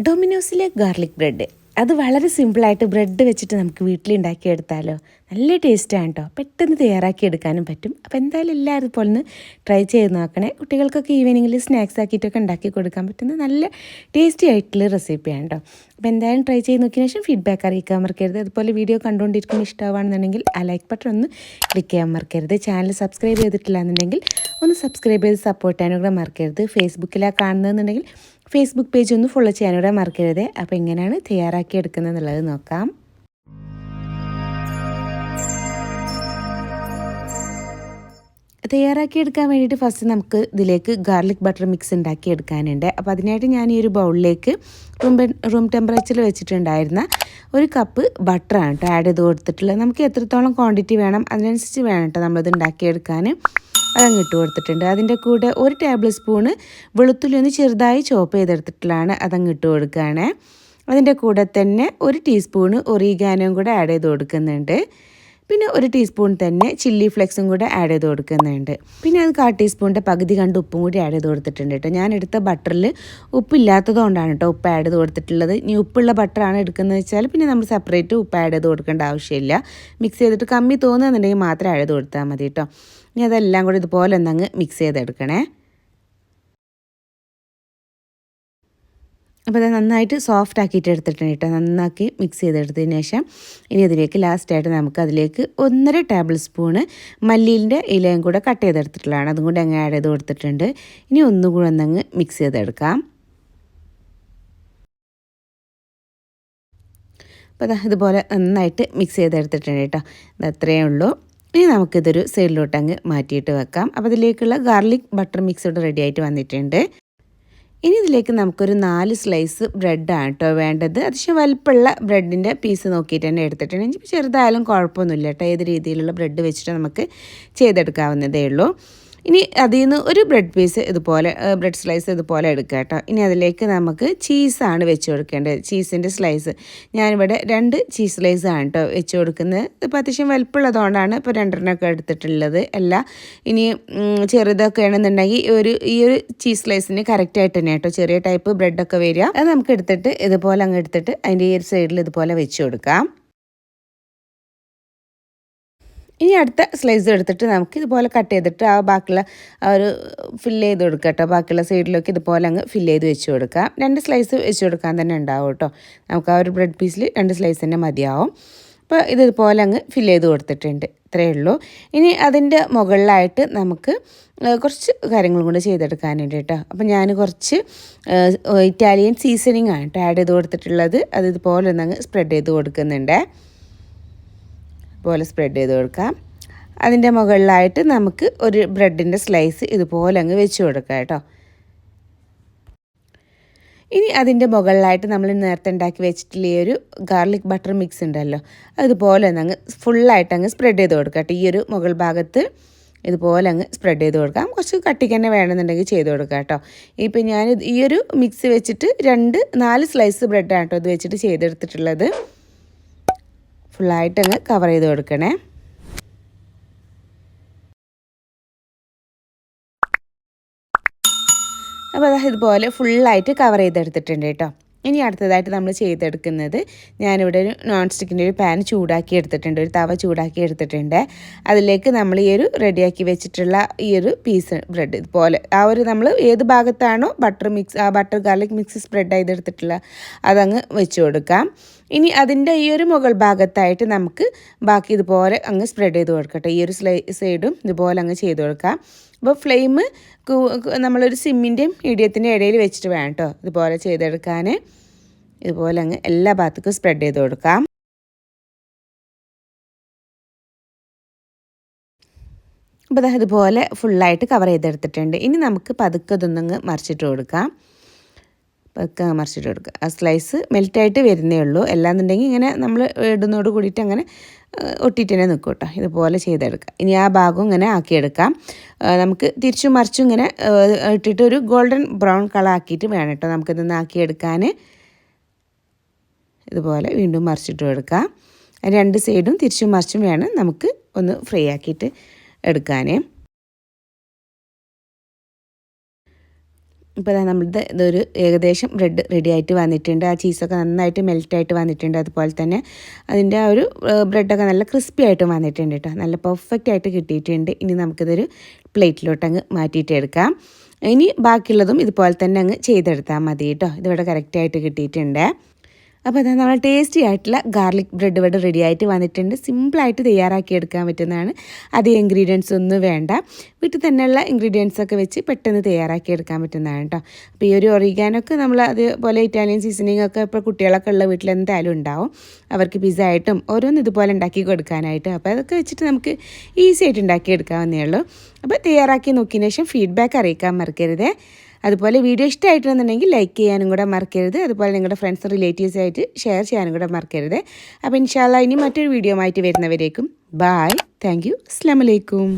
ഡൊമിനോസിലെ garlic bread അത് വളരെ സിമ്പിളായിട്ട് ബ്രെഡ് വെച്ചിട്ട് നമുക്ക് വീട്ടിലുണ്ടാക്കിയെടുത്താലോ. നല്ല ടേസ്റ്റാണ് കേട്ടോ, പെട്ടെന്ന് തയ്യാറാക്കിയെടുക്കാനും പറ്റും. അപ്പോൾ എന്തായാലും എല്ലാവരും പോലെ ഒന്ന് ട്രൈ ചെയ്ത് നോക്കണേ. കുട്ടികൾക്കൊക്കെ ഈവനിങ്ങിൽ സ്നാക്സ് ആക്കിയിട്ടൊക്കെ ഉണ്ടാക്കി കൊടുക്കാൻ പറ്റുന്ന നല്ല ടേസ്റ്റി ആയിട്ടുള്ള റെസിപ്പിയാണ് കേട്ടോ. അപ്പോൾ എന്തായാലും ട്രൈ ചെയ്ത് നോക്കിയതിന് ശേഷം ഫീഡ്ബാക്ക് അറിയിക്കാൻ മറക്കരുത്. അതുപോലെ വീഡിയോ കണ്ടുകൊണ്ടിരിക്കുന്ന ഇഷ്ടമാണെന്നുണ്ടെങ്കിൽ ആ ലൈക്ക് ബട്ടൺ ഒന്ന് ക്ലിക്ക് ചെയ്യാൻ മറക്കരുത്. ചാനൽ സബ്സ്ക്രൈബ് ചെയ്തിട്ടില്ല എന്നുണ്ടെങ്കിൽ ഒന്ന് സബ്സ്ക്രൈബ് ചെയ്ത് സപ്പോർട്ട് ചെയ്യാനും കൂടെ മറക്കരുത്. ഫേസ്ബുക്കിലാണ് കാണുന്നതെന്നുണ്ടെങ്കിൽ ഫേസ്ബുക്ക് പേജ് ഒന്ന് ഫോളോ ചെയ്യാനൂടെ മറക്കരുത്. അപ്പോൾ എങ്ങനെയാണ് തയ്യാറാക്കി എടുക്കുന്നത് എന്നുള്ളത് നോക്കാം. തയ്യാറാക്കിയെടുക്കാൻ വേണ്ടിയിട്ട് ഫസ്റ്റ് നമുക്ക് ഇതിലേക്ക് ഗാർലിക് ബട്ടർ മിക്സ് ഉണ്ടാക്കിയെടുക്കാനുണ്ട്. അപ്പോൾ അതിനായിട്ട് ഞാൻ ഈ ഒരു ബൗളിലേക്ക് റൂം ടെമ്പറേച്ചറിൽ വെച്ചിട്ടുണ്ടായിരുന്ന 1 കപ്പ് ബട്ടറാണ് കേട്ടോ ആഡ് ചെയ്ത് കൊടുത്തിട്ടുള്ളത്. നമുക്ക് എത്രത്തോളം ക്വാണ്ടിറ്റി വേണം അതിനനുസരിച്ച് വേണം കേട്ടോ നമ്മളത് ഉണ്ടാക്കിയെടുക്കാൻ. അതങ്ങ് ഇട്ട് കൊടുത്തിട്ടുണ്ട്. അതിൻ്റെ കൂടെ 1 ടേബിൾ സ്പൂണ് വെളുത്തുള്ളി ഒന്ന് ചെറുതായി ചോപ്പ് ചെയ്തെടുത്തിട്ടുള്ളതാണ്, അതങ്ങ് ഇട്ട് കൊടുക്കുകയാണ്. അതിൻ്റെ കൂടെ തന്നെ 1 ടീസ്പൂണ് ഒറിഗാനോയും കൂടെ ആഡ് ചെയ്ത് കൊടുക്കുന്നുണ്ട്. പിന്നെ 1 ടീസ്പൂൺ തന്നെ ചില്ലി ഫ്ലെക്സും കൂടെ ആഡ് ചെയ്ത് കൊടുക്കുന്നുണ്ട്. പിന്നെ അത് 1/4 ടീസ്പൂണിൻ്റെ പകുതി കണ്ട് ഉപ്പും കൂടി ആഡ് ചെയ്ത് കൊടുത്തിട്ടുണ്ട് കേട്ടോ. ഞാൻ എടുത്ത ബട്ടറിൽ ഉപ്പില്ലാത്തത് കൊണ്ടാണ് കേട്ടോ ഉപ്പ് ആഡ് ചെയ്ത് കൊടുത്തിട്ടുള്ളത്. ഇനി ഉപ്പുള്ള ബട്ടറാണ് എടുക്കുന്നത് വെച്ചാൽ പിന്നെ നമ്മൾ സെപ്പറേറ്റ് ഉപ്പ് ആഡ് ചെയ്ത് കൊടുക്കേണ്ട ആവശ്യമില്ല. മിക്സ് ചെയ്തിട്ട് കമ്മി തോന്നുന്നുണ്ടെങ്കിൽ മാത്രം ആഡ് ചെയ്ത് കൊടുത്താൽ മതി കേട്ടോ. ഇനി അതെല്ലാം കൂടി ഇതുപോലെ ഒന്നങ്ങ് മിക്സ് ചെയ്തെടുക്കണേ. അപ്പോൾ അത് നന്നായിട്ട് സോഫ്റ്റ് ആക്കിയിട്ട് എടുത്തിട്ടുണ്ട് കേട്ടോ. നന്നാക്കി മിക്സ് ചെയ്തെടുത്തതിന് ശേഷം ഇനി അതിലേക്ക് ലാസ്റ്റായിട്ട് നമുക്ക് അതിലേക്ക് 1.5 ടേബിൾ സ്പൂണ് മല്ലിൻ്റെ ഇലയും കൂടെ കട്ട് ചെയ്തെടുത്തിട്ടുള്ളതാണ്, അതും കൂടി അങ്ങ് ആഡ് ചെയ്ത് കൊടുത്തിട്ടുണ്ട്. ഇനി ഒന്നുകൂടെ ഒന്നങ്ങ് മിക്സ് ചെയ്തെടുക്കാം. അപ്പോൾ ഇതുപോലെ നന്നായിട്ട് മിക്സ് ചെയ്തെടുത്തിട്ടുണ്ട് കേട്ടോ. ഇത് അത്രയേ ഉള്ളൂ. ഇനി നമുക്കിതൊരു സൈഡിലോട്ട് അങ്ങ് മാറ്റിയിട്ട് വെക്കാം. അപ്പോൾ ഇതിലേക്കുള്ള ഗാർലിക് ബട്ടർ മിക്സ് ഇവിടെ റെഡി ആയിട്ട് വന്നിട്ടുണ്ട്. ഇനി ഇതിലേക്ക് നമുക്കൊരു 4 സ്ലൈസ് ബ്രെഡാണ് കേട്ടോ വേണ്ടത്. അത്യാവശ്യം വലിപ്പമുള്ള ബ്രെഡിൻ്റെ പീസ് നോക്കിയിട്ട് തന്നെ എടുത്തിട്ടുണ്ട്. ചെറുതായാലും കുഴപ്പമൊന്നുമില്ല കേട്ടോ. ഏത് രീതിയിലുള്ള ബ്രെഡ് വെച്ചിട്ട് നമുക്ക് ചെയ്തെടുക്കാവുന്നതേ ഉള്ളൂ. ഇനി അതിൽ നിന്ന് ഒരു ബ്രെഡ് പീസ് ഇതുപോലെ ബ്രെഡ് സ്ലൈസ് ഇതുപോലെ എടുക്കുക കേട്ടോ. ഇനി അതിലേക്ക് നമുക്ക് ചീസാണ് വെച്ച് കൊടുക്കേണ്ടത്. ചീസിൻ്റെ സ്ലൈസ് ഞാനിവിടെ 2 ചീസ് സ്ലൈസാണ് കേട്ടോ വെച്ച് കൊടുക്കുന്നത്. ഇപ്പോൾ അത്യാവശ്യം വലുപ്പമുള്ളതുകൊണ്ടാണ് ഇപ്പോൾ 2 എടുത്തിട്ടുള്ളത്. അല്ല ഇനി ചെറുതൊക്കെ ആണെന്നുണ്ടെങ്കിൽ ഈ ഒരു ചീസ് സ്ലൈസിന് കറക്റ്റായിട്ട് തന്നെ കേട്ടോ ചെറിയ ടൈപ്പ് ബ്രെഡൊക്കെ വരിക. അത് നമുക്ക് എടുത്തിട്ട് ഇതുപോലെ അങ്ങ് എടുത്തിട്ട് അതിൻ്റെ ഈ ഒരു സൈഡിൽ ഇതുപോലെ വെച്ച് കൊടുക്കാം. ഇനി അടുത്ത സ്ലൈസ് എടുത്തിട്ട് നമുക്ക് ഇതുപോലെ കട്ട് ചെയ്തിട്ട് ബാക്കിയുള്ള ഒരു ഫില്ല് ചെയ്ത് കൊടുക്കുക കേട്ടോ. ബാക്കിയുള്ള സൈഡിലൊക്കെ ഇതുപോലെ അങ്ങ് ഫില്ല് ചെയ്ത് വെച്ച് കൊടുക്കാം. 2 സ്ലൈസ് വെച്ച് കൊടുക്കാൻ തന്നെ ഉണ്ടാവും കേട്ടോ. നമുക്ക് ആ ഒരു ബ്രെഡ് പീസിൽ 2 സ്ലൈസ് തന്നെ മതിയാവും. അപ്പോൾ ഇതുപോലെ അങ്ങ് ഫില്ല് ചെയ്ത് കൊടുത്തിട്ടുണ്ട്. ഇത്രയേ ഉള്ളൂ. ഇനി അതിൻ്റെ മുകളിലായിട്ട് നമുക്ക് കുറച്ച് കാര്യങ്ങളും കൂടെ ചെയ്തെടുക്കാനുണ്ട് കേട്ടോ. അപ്പോൾ ഞാൻ കുറച്ച് ഇറ്റാലിയൻ സീസണിങ് ആണ് കേട്ടോ ആഡ് ചെയ്ത് കൊടുത്തിട്ടുള്ളത്. അത് ഇതുപോലെ ഒന്നങ്ങ് സ്പ്രെഡ് ചെയ്ത് കൊടുക്കുന്നുണ്ട്. പോലെ സ്പ്രെഡ് ചെയ്ത് കൊടുക്കാം. അതിൻ്റെ മുകളിലായിട്ട് നമുക്ക് ഒരു ബ്രെഡിൻ്റെ സ്ലൈസ് ഇതുപോലെ അങ്ങ് വെച്ച് കൊടുക്കാം കേട്ടോ. ഇനി അതിൻ്റെ മുകളിലായിട്ട് നമ്മൾ നേരത്തെ ഉണ്ടാക്കി വെച്ചിട്ടുള്ള ഈ ഒരു ഗാർലിക് ബട്ടർ മിക്സ് ഉണ്ടല്ലോ, അതുപോലെ അങ്ങ് ഫുള്ളായിട്ട് അങ്ങ് സ്പ്രെഡ് ചെയ്ത് കൊടുക്കാം കേട്ടോ. ഈ ഒരു മുകൾ ഭാഗത്ത് ഇതുപോലെ അങ്ങ് സ്പ്രെഡ് ചെയ്ത് കൊടുക്കാം. കുറച്ച് കട്ടിക്ക് തന്നെ വേണമെന്നുണ്ടെങ്കിൽ ചെയ്ത് കൊടുക്കാം കേട്ടോ. ഇപ്പം ഞാൻ ഈ ഒരു മിക്സ് വെച്ചിട്ട് 4 സ്ലൈസ് ബ്രെഡാണ് കേട്ടോ ഇത് വെച്ചിട്ട് ചെയ്തെടുത്തിട്ടുള്ളത്. ഫുള്ളായിട്ട് അങ്ങ് കവർ ചെയ്ത് കൊടുക്കണേ. അപ്പോൾ ഇതുപോലെ ഫുള്ളായിട്ട് കവർ ചെയ്തെടുത്തിട്ടുണ്ട് കേട്ടോ. ഇനി അടുത്തതായിട്ട് നമ്മൾ ചെയ്തെടുക്കുന്നത് ഞാനിവിടെ ഒരു നോൺ സ്റ്റിക്കിൻ്റെ ഒരു പാൻ ചൂടാക്കി എടുത്തിട്ടുണ്ട്, ഒരു തവ ചൂടാക്കി എടുത്തിട്ടുണ്ട്. അതിലേക്ക് നമ്മൾ ഈ ഒരു റെഡിയാക്കി വെച്ചിട്ടുള്ള ഈ ഒരു പീസ് ബ്രെഡ് ഇതുപോലെ നമ്മൾ ഏത് ഭാഗത്താണോ ബട്ടർ ഗാർലിക് മിക്സ് സ്പ്രെഡ് ചെയ്തെടുത്തിട്ടുള്ള അതങ്ങ് വെച്ച് കൊടുക്കാം. ഇനി അതിൻ്റെ ഈ ഒരു മുകൾ ഭാഗത്തായിട്ട് നമുക്ക് ബാക്കി ഇതുപോലെ അങ്ങ് സ്പ്രെഡ് ചെയ്ത് കൊടുക്കട്ടെ. ഈ ഒരു സൈഡും ഇതുപോലെ അങ്ങ് ചെയ്ത് കൊടുക്കാം. അപ്പോൾ ഫ്ലെയിം നമ്മളൊരു സിമ്മിൻ്റെയും മീഡിയത്തിൻ്റെ ഇടയിൽ വെച്ചിട്ട് വേണം കേട്ടോ ഇതുപോലെ ചെയ്തെടുക്കാൻ. ഇതുപോലെ അങ്ങ് എല്ലാ ഭാഗത്തേക്കും സ്പ്രെഡ് ചെയ്ത് കൊടുക്കാം. അപ്പോൾ ഇതുപോലെ ഫുള്ളായിട്ട് കവർ ചെയ്തെടുത്തിട്ടുണ്ട്. ഇനി നമുക്ക് പതുക്കെ ഇതൊന്നങ്ങ് മറിച്ചിട്ട് കൊടുക്കാം. പതുക്കെ മറിച്ചിട്ട് കൊടുക്കുക. ആ സ്ലൈസ് മെൽറ്റായിട്ട് വരുന്നേ ഉള്ളൂ. അല്ലാന്നുണ്ടെങ്കിൽ ഇങ്ങനെ നമ്മൾ ഇടുന്നതോട് കൂടിയിട്ട് അങ്ങനെ ഒട്ടിയിട്ട് തന്നെ നിൽക്കും കേട്ടോ. ഇതുപോലെ ചെയ്തെടുക്കുക. ഇനി ആ ഭാഗം ഇങ്ങനെ ആക്കിയെടുക്കാം. നമുക്ക് തിരിച്ചും മറിച്ചും ഇങ്ങനെ ഇട്ടിട്ട് ഒരു ഗോൾഡൻ ബ്രൗൺ കളർ ആക്കിയിട്ട് വേണം കേട്ടോ നമുക്കിതൊന്ന് ആക്കിയെടുക്കാൻ. ഇതുപോലെ വീണ്ടും മറിച്ചിട്ട് കൊടുക്കാം. 2 സൈഡും തിരിച്ചും മറിച്ചും വേണം നമുക്ക് ഒന്ന് ഫ്രൈ ആക്കിയിട്ട് എടുക്കാൻ. ഇപ്പോൾ നമ്മളുടെ ഇതൊരു ഏകദേശം ബ്രെഡ് റെഡി ആയിട്ട് വന്നിട്ടുണ്ട്. ആ ചീസൊക്കെ നന്നായിട്ട് മെൽറ്റായിട്ട് വന്നിട്ടുണ്ട്. അതുപോലെ തന്നെ അതിൻ്റെ ആ ഒരു ബ്രെഡൊക്കെ നല്ല ക്രിസ്പി ആയിട്ട് വന്നിട്ടുണ്ട് കേട്ടോ. നല്ല പെർഫെക്റ്റ് ആയിട്ട് കിട്ടിയിട്ടുണ്ട്. ഇനി നമുക്കിതൊരു പ്ലേറ്റിലോട്ട് അങ്ങ് മാറ്റിയിട്ട് എടുക്കാം. ഇനി ബാക്കിയുള്ളതും ഇതുപോലെ തന്നെ അങ്ങ് ചെയ്തെടുത്താൽ മതി കേട്ടോ. ഇതിവിടെ കറക്റ്റായിട്ട് കിട്ടിയിട്ടുണ്ട്. അപ്പോൾ അതാ നമ്മൾ ടേസ്റ്റി ആയിട്ടുള്ള ഗാർലിക് ബ്രെഡ് ഇവിടെ റെഡി ആയിട്ട് വന്നിട്ടുണ്ട്. സിമ്പിളായിട്ട് തയ്യാറാക്കി എടുക്കാൻ പറ്റുന്നതാണ്. അധികം ഇൻഗ്രീഡിയൻസ് ഒന്നും വേണ്ട. വീട്ടിൽ തന്നെയുള്ള ഇൻഗ്രീഡിയൻസ് ഒക്കെ വെച്ച് പെട്ടെന്ന് തയ്യാറാക്കി എടുക്കാൻ പറ്റുന്നതാണ് കേട്ടോ. അപ്പോൾ ഈ ഒരു ഒറിഗാനൊക്കെ നമ്മൾ അതുപോലെ ഇറ്റാലിയൻ സീസണിങ് ഒക്കെ ഇപ്പോൾ കുട്ടികളൊക്കെ ഉള്ള വീട്ടിൽ എന്തായാലും ഉണ്ടാവും. അവർക്ക് പിസ്സ ആയിട്ടും ഓരോന്ന് ഇതുപോലെ ഉണ്ടാക്കി കൊടുക്കാനായിട്ട്. അപ്പോൾ അതൊക്കെ വെച്ചിട്ട് നമുക്ക് ഈസി ആയിട്ട് ഉണ്ടാക്കി എടുക്കാവുന്നേ ഉള്ളൂ. അപ്പോൾ തയ്യാറാക്കി നോക്കിയതിന് ശേഷം ഫീഡ്ബാക്ക് അറിയിക്കാൻ മറക്കരുത്. അതുപോലെ വീഡിയോ ഇഷ്ടമായിട്ടുണ്ടെന്നുണ്ടെങ്കിൽ ലൈക്ക് ചെയ്യാനും കൂടെ മറക്കരുത്. അതുപോലെ നിങ്ങളുടെ ഫ്രണ്ട്സ് റിലേറ്റീവ്സ് ആയിട്ട് ഷെയർ ചെയ്യാനും കൂടെ മറക്കരുത്. അപ്പോൾ ഇൻഷാല്ലാ ഇനി മറ്റൊരു വീഡിയോ ആയിട്ട് വരുന്നവരേക്കും ബായ്. Thank you. അസ്സലാമു അലൈക്കും.